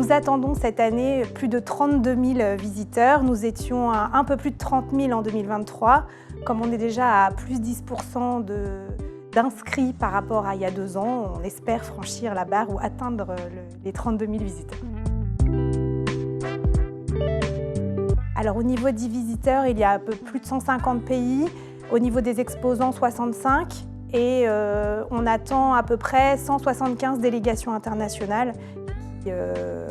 Nous attendons cette année plus de 32 000 visiteurs. Nous étions à un peu plus de 30 000 en 2023. Comme on est déjà à plus 10% d'inscrits par rapport à il y a 2 ans, on espère franchir la barre ou atteindre les 32 000 visiteurs. Alors au niveau des visiteurs, il y a un peu plus de 150 pays. Au niveau des exposants, 65. Et on attend à peu près 175 délégations internationales.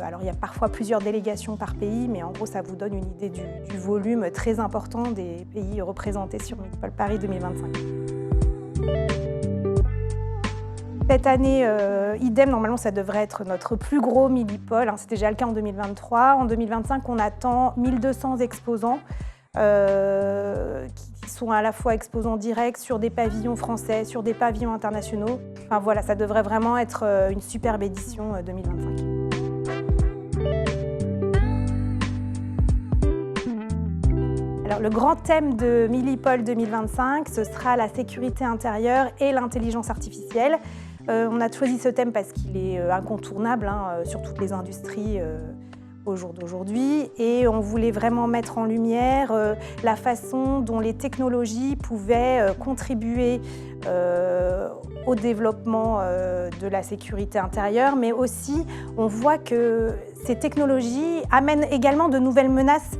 Alors il y a parfois plusieurs délégations par pays, mais en gros ça vous donne une idée du volume très important des pays représentés sur Milipol Paris 2025. Cette année, idem, normalement ça devrait être notre plus gros Milipol, c'est déjà le cas en 2023. En 2025, on attend 1200 exposants qui sont à la fois exposants directs sur des pavillons français, sur des pavillons internationaux. Enfin voilà, ça devrait vraiment être une superbe édition 2025. Alors, le grand thème de Milipol 2025, ce sera la sécurité intérieure et l'intelligence artificielle. On a choisi ce thème parce qu'il est incontournable sur toutes les industries au jour d'aujourd'hui, et on voulait vraiment mettre en lumière la façon dont les technologies pouvaient contribuer au développement de la sécurité intérieure, mais aussi on voit que ces technologies amènent également de nouvelles menaces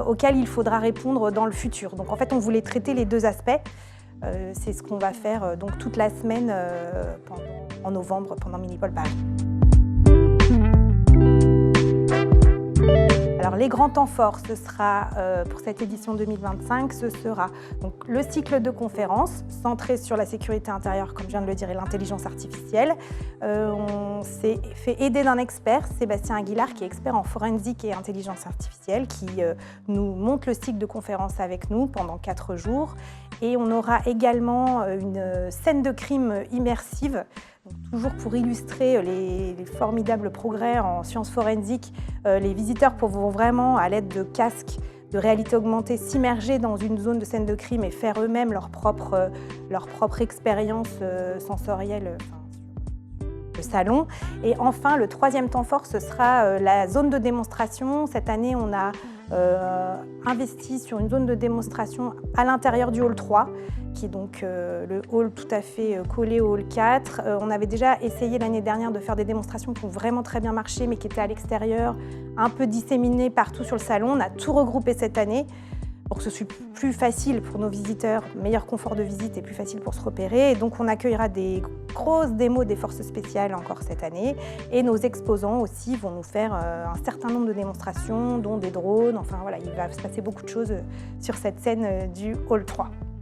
auxquelles il faudra répondre dans le futur. Donc en fait, on voulait traiter les deux aspects. C'est ce qu'on va faire donc toute la semaine en novembre pendant Milipol Paris. Alors, les grands temps forts, ce sera pour cette édition 2025, ce sera donc le cycle de conférences centré sur la sécurité intérieure, comme je viens de le dire, et l'intelligence artificielle. On s'est fait aider d'un expert, Sébastien Aguilar, qui est expert en forensique et intelligence artificielle, qui nous monte le cycle de conférences avec nous pendant 4 jours. Et on aura également une scène de crime immersive. Donc, toujours pour illustrer les formidables progrès en sciences forensiques, les visiteurs pourront vraiment, à l'aide de casques de réalité augmentée, s'immerger dans une zone de scène de crime et faire eux-mêmes leur propre expérience sensorielle le salon. Et enfin, le troisième temps fort, ce sera la zone de démonstration. Cette année, on a investi sur une zone de démonstration à l'intérieur du hall 3, qui est donc le hall tout à fait collé au hall 4. On avait déjà essayé l'année dernière de faire des démonstrations qui ont vraiment très bien marché, mais qui étaient à l'extérieur, un peu disséminées partout sur le salon. On a tout regroupé cette année pour que ce soit plus facile pour nos visiteurs, meilleur confort de visite et plus facile pour se repérer. Et donc on accueillera des grosses démos des forces spéciales encore cette année. Et nos exposants aussi vont nous faire un certain nombre de démonstrations, dont des drones. Enfin voilà, il va se passer beaucoup de choses sur cette scène du hall 3.